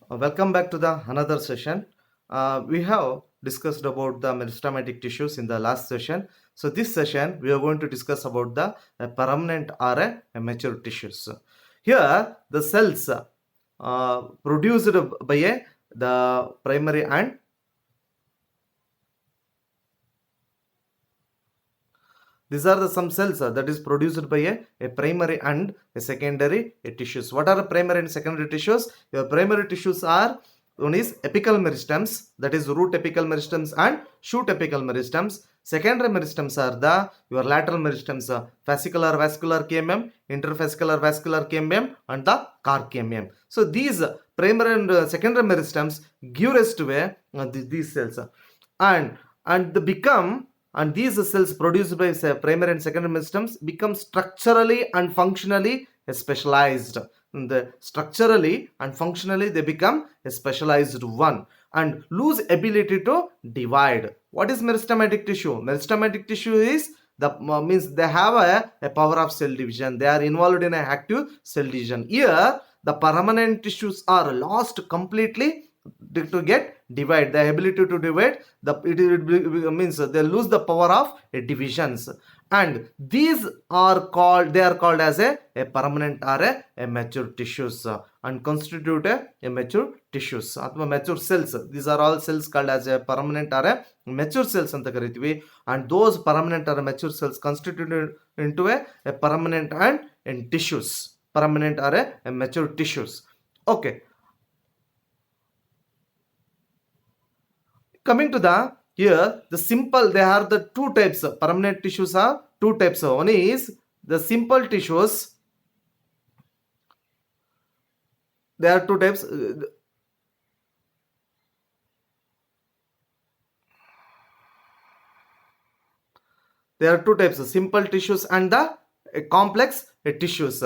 Welcome back to the another session. We have discussed about the meristematic tissues in the last session. So this session we are going to discuss about the permanent or mature tissues. Here the cells produced by the primary and these are the some cells that is produced by a primary and a secondary tissues. What are the primary and secondary tissues? Your primary tissues are one is apical meristems, that is root apical meristems and shoot apical meristems. Secondary meristems are the your lateral meristems, fascicular vascular cambium, interfascicular vascular cambium, and the cork cambium. So these primary and secondary meristems give rise to these cells, and they become and these cells produced by primary and secondary meristems become structurally and functionally specialized. Structurally and functionally they become a specialized one and lose ability to divide. What is meristematic tissue? Meristematic tissue is the means they have a power of cell division. They are involved in an active cell division. Here the permanent tissues are lost completely to get divide, the ability to divide, means they lose the power of divisions, and these are called as a permanent or a mature tissues and constitute a mature tissues ಅಥವಾ mature cells. These are all cells called as a permanent or a mature cells ಅಂತ ಕರಿತೀವಿ, and those permanent or mature cells constituted into a permanent and in tissues, permanent or a mature tissues. Okay, coming to the here the simple, there are the two types of permanent tissues are two types. One is the simple tissues. There are two types. There are two types of simple tissues and the complex tissues.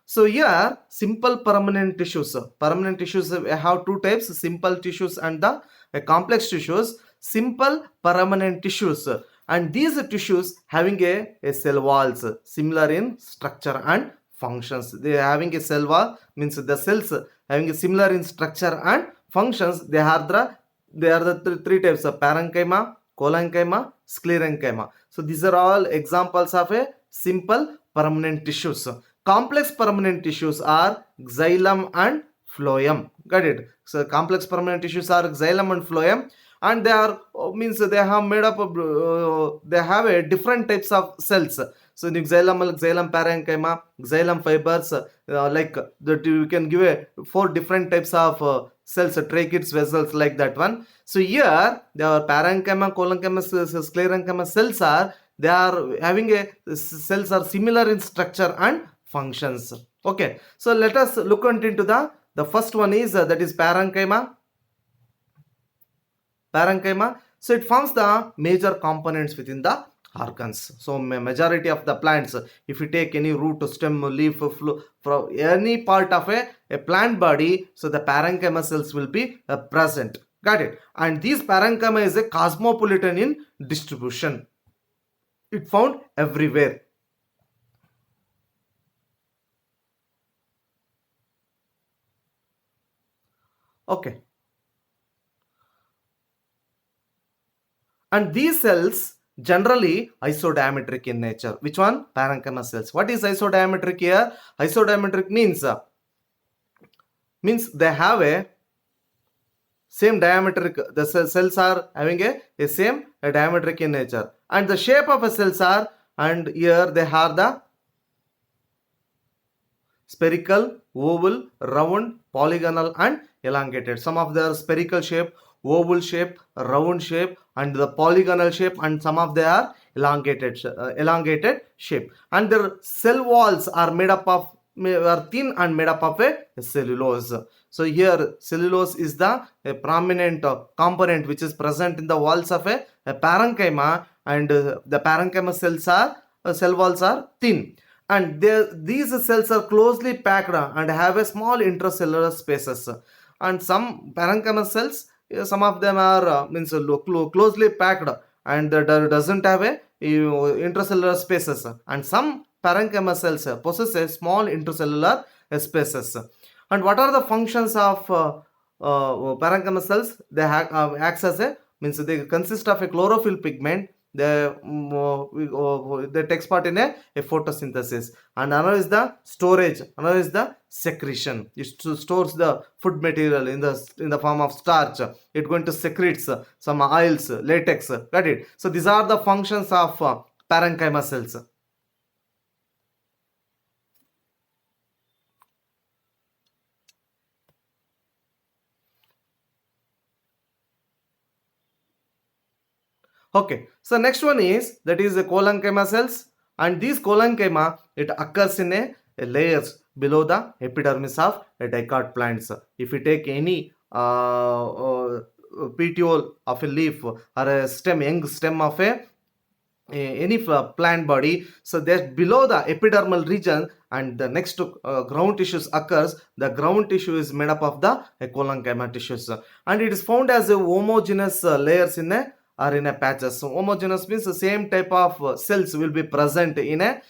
So here simple permanent tissues. Permanent tissues have two types: simple tissues and the complex tissues. Simple permanent tissues, and these tissues having a cell walls similar in structure and functions. They are having a cell wall, means the cells having a similar in structure and functions. They are the three types of parenchyma, collenchyma, sclerenchyma. So these are all examples of a simple permanent tissues. Complex permanent tissues are xylem and phloem. Got it? So complex permanent tissues are xylem and phloem, and they are means they have made up of they have a different types of cells. So in xylem parenchyma, xylem fibers, like that you can give a 4 different types of cells, tracheids, vessels, like that one. So here the parenchyma, collenchyma, sclerenchyma cells are, they are having a cells are similar in structure and functions. Okay, so let us look into the first one is that is parenchyma. So it forms the major components within the organs. So majority of the plants, if you take any root, stem, leaf, from any part of a plant body, so the parenchyma cells will be present. Got it? And these parenchyma is a cosmopolitan in distribution. It found everywhere. Okay, and these cells generally isodiametric in nature. Which one? Parenchyma cells. What is isodiametric here? Isodiametric means they have a same diametric, the cells are having a same diametric in nature, and the shape of a cells are, and here they have the spherical, oval, round, polygonal, and elongated. Some of their spherical shape, oval shape, round shape, and the polygonal shape, and some of they are elongated shape, and their cell walls are made up of are thin and made up of a cellulose. So here cellulose is the prominent component which is present in the walls of a parenchyma, and the parenchyma cells are cell walls are thin, and these cells are closely packed and have a small intracellular spaces, and some parenchyma cells, some of them are closely packed and doesn't have a intracellular spaces, and some parenchyma cells possess a small intracellular spaces. And what are the functions of parenchyma cells, they acts as a, means they consist of a chlorophyll pigment. They takes part in a photosynthesis, and another is the storage, another is the secretion. It stores the food material in the form of starch. It going to secretes some oils, latex. Got it? So these are the functions of parenchyma cells. Okay, so next one is, that is the cholenchyma cells, and these cholenchyma, it occurs in a layers below the epidermis of a dicot plants. If you take any petiole of a leaf or a stem, young stem of any plant body, so that below the epidermal region and the next to ground tissues occurs, the ground tissue is made up of the cholenchyma tissues, and it is found as a homogeneous layers in a or in a patches. So homogeneous means the same type of cells will be present in a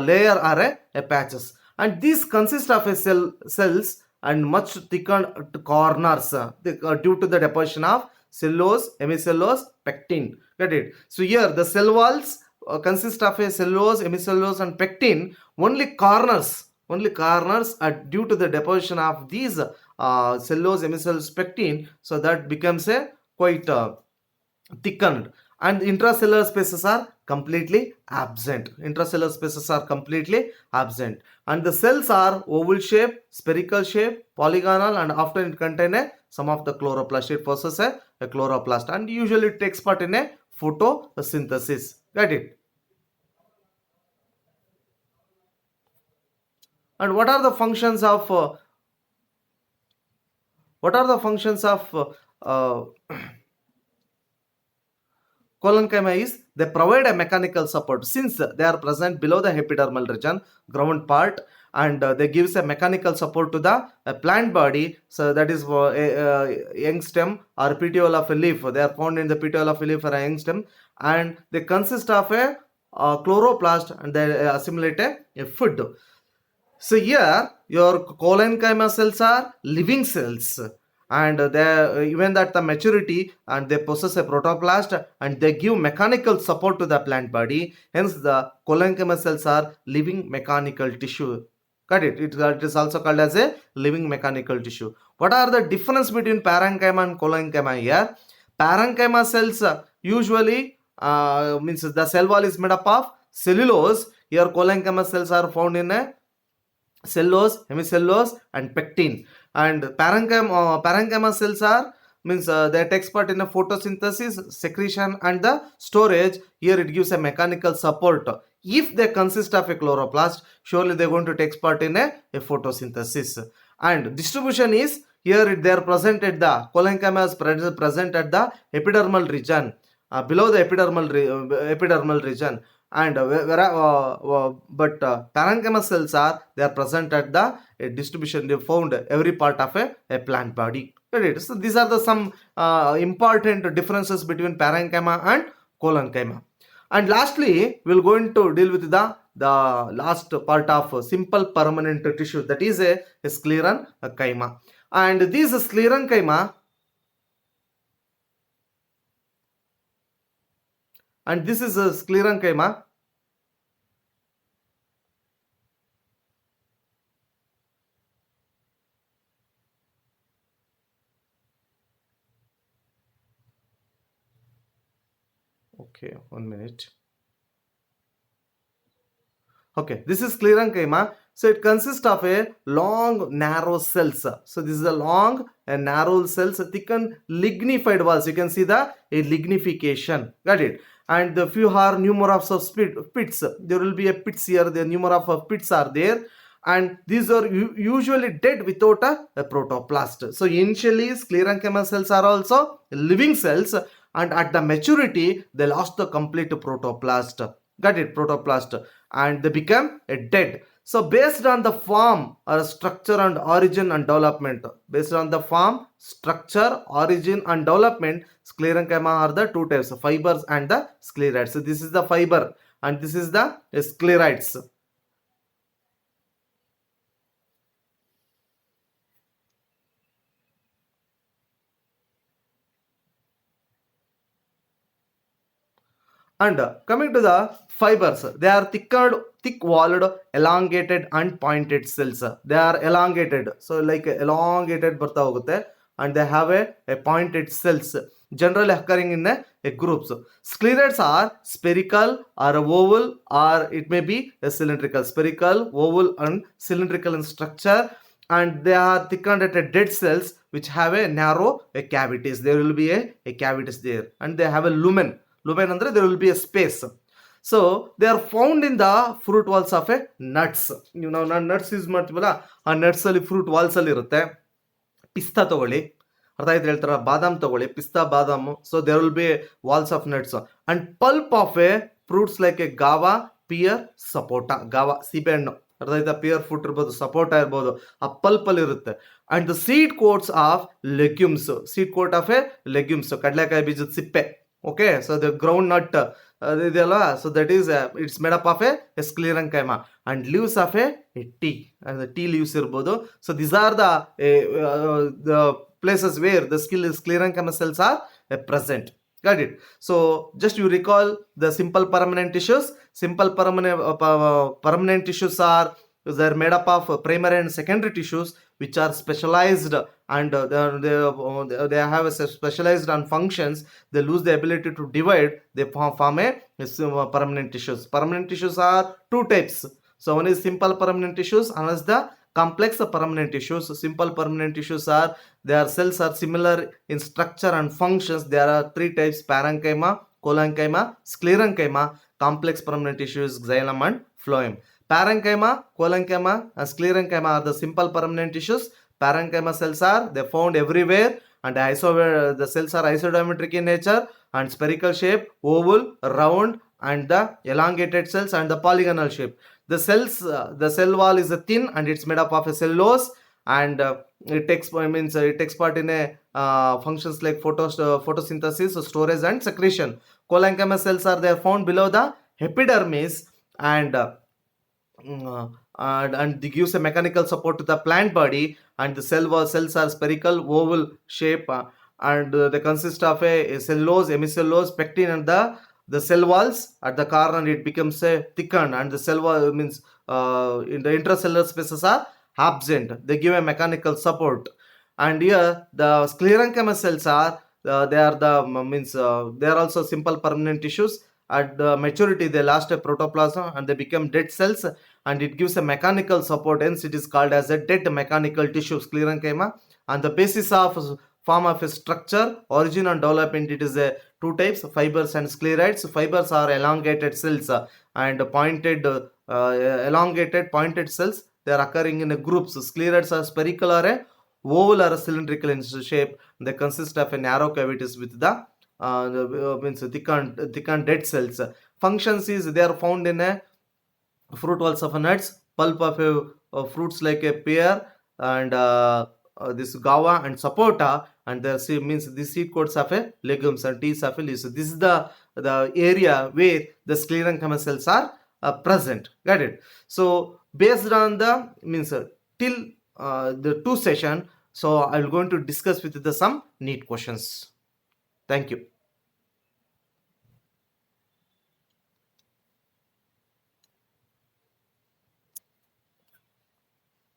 layer or a patches, and these consist of a cells and much thickened corners due to the deposition of cellulose, hemicellulose, pectin. Get it? So here the cell walls consist of a cellulose, hemicellulose and pectin. Only corners are due to the deposition of these cellulose, hemicellulose, pectin. So that becomes a quite thickened, and intracellular spaces are completely absent. And the cells are oval shape, spherical shape, polygonal, and often it contain some of the chloroplast. It possesses a chloroplast, and usually it takes part in a photosynthesis. Got it? And what are the functions of cholenchyma is, they provide a mechanical support since they are present below the epidermal region, ground part, and they gives a mechanical support to the plant body. So that is a young stem or petiole of a leaf. They are found in the petiole of a leaf or a young stem, and they consist of a chloroplast, and they assimilate a food. So here your cholenchyma cells are living cells, and they even at the maturity, and they possess a protoplast, and they give mechanical support to the plant body. Hence the cholenchyma cells are living mechanical tissue. Got it? It is also called as a living mechanical tissue. What are the difference between parenchyma and cholenchyma here? Parenchyma cells usually means the cell wall is made up of cellulose. Here cholenchyma cells are found in a cellulose, hemicellulose and pectin. And parenchyma cells are means they take part in a photosynthesis, secretion and the storage. Here it gives a mechanical support. If they consist of a chloroplast, surely they are going to take part in a photosynthesis. And distribution is, here they are present at the cholenchyma is present at the epidermal region, below the epidermal region, and but parenchyma cells are, they are present at the distribution, they found every part of a plant body. Right? So these are the some important differences between parenchyma and cholenchyma. And lastly, we'll going to deal with the last part of simple permanent tissue, that is a sclerenchyma. And this sclerenchyma, and this is a sclerenchyma. Okay, 1 minute. Okay, this is sclerenchyma. So it consists of a long narrow cells. So this is a long and narrow cells, thickened lignified walls. You can see the lignification. Got it? And the few are numerous of pits. There will be a pits here. The numerous of pits are there, and these are usually dead without a protoplast. So initially sclerenchyma cells are also living cells, and at the maturity they lost the complete protoplast. Got it? Protoplast, and they become dead. So based on the form or structure and origin and development, based on the form, structure, origin and development, sclerenchyma are the two types, fibers and the sclerites. So this is the fiber and this is the sclerites. And coming to the fibers, they are thick-walled, elongated and pointed cells. They are elongated, so like elongated ಬರ್ತಾ ಹೋಗುತ್ತೆ, and they have a pointed cells generally occurring in a groups. Sclerites are spherical or oval, or it may be a cylindrical, spherical, oval and cylindrical in structure, and they are thickened at dead cells which have a narrow cavities. There will be a cavities there, and they have a lumen ಅಂದ್ರೆ there will be a space. So they are found in the fruit walls of a nuts. ನೀವು ನಾವು nuts use ಮಾಡ್ತೀವಲ್ಲ, ಆ nuts ಅಲ್ಲಿ fruit walls ಅಲ್ಲಿ ಇರುತ್ತೆ. ಪಿಸ್ತಾ ತಗೊಳ್ಳಿ, ಅರ್ಥ ಆಯ್ತು ಹೇಳ್ತಾರ, ಬಾದಾಮ್ ತಗೊಳ್ಳಿ, ಪಿಸ್ತಾ ಬಾದಾಮು. So there will be walls of nuts and pulp of a fruits like a guava, pear, sapota. Guava ಸೀಬೆ ಹಣ್ಣು, ಅರ್ಥ ಆಯ್ತಾ, ಪಿಯರ್ ಫ್ರೂಟ್ ಇರ್ಬೋದು, ಸಪೋಟ ಇರ್ಬೋದು, ಆ ಪಲ್ಪ್ ಅಲ್ಲಿ ಇರುತ್ತೆ. And the seed coats of legumes, seed coat of a legumes, ಕಡಲೆಕಾಯಿ ಬೀಜದ ಸಿಪ್ಪೆ. Okay, so the groundnut ಇದೆಯಲ್ಲ, so that is it's made up of a sclerenchyma and leaves of a tea, and the tea leaves ಇರ್ಬೋದು. So these are the places where the sclerenchyma cells are present. Got it? So just you recall the simple permanent tissues. Simple permanent tissues are, they're made up of primary and secondary tissues which are specialized, and they have a specialized on functions. They lose the ability to divide, they form a permanent tissues. Permanent tissues are two types. So one is simple permanent tissues, another is the complex permanent tissues. Simple permanent tissues are, their cells are similar in structure and functions. There are three types: parenchyma, collenchyma, sclerenchyma. Complex permanent tissues, xylem and phloem. Parenchyma, collenchyma and sclerenchyma are the simple permanent tissues. Parenchyma cells are, they found everywhere, and the cells are isodiametric in nature and spherical shape, oval, round, and the elongated cells and the polygonal shape. The cells, the cell wall is thin and it's made up of a cellulose, and it takes part in a functions like photosynthesis, storage and secretion. Collenchyma cells are, they are found below the epidermis, and it gives a mechanical support to the plant body, and the cells are spherical, oval shape, and they consist of a cellulose, hemicellulose, pectin, and the cell walls at the corner it becomes a thickened, and the cell wall means in the intracellular spaces are absent. They give a mechanical support. And here the sclerenchyma cells are, they are they are also simple permanent tissues. At the maturity they lost a protoplasm and they become dead cells, and it gives a mechanical support, hence it is called as a dead mechanical tissue, sclerenchyma. And the basis of form of a structure, origin and development, it is a two types: fibers and sclerites. Fibers are elongated cells, and elongated pointed cells, they are occurring in groups. Sclerites are spherical or a oval or a cylindrical in shape. They consist of a narrow cavities with the thickened dead cells. Functions is, they are found in a fruit walls of nuts, pulp of fruits like a pear, and this guava and sapota, and there means the seed coats of a legumes and teas of a leaves. This is the area where the sclerenchyma cells are present. Got it? So based on the till the 2 session, so I'm going to discuss with some neat questions. Thank you.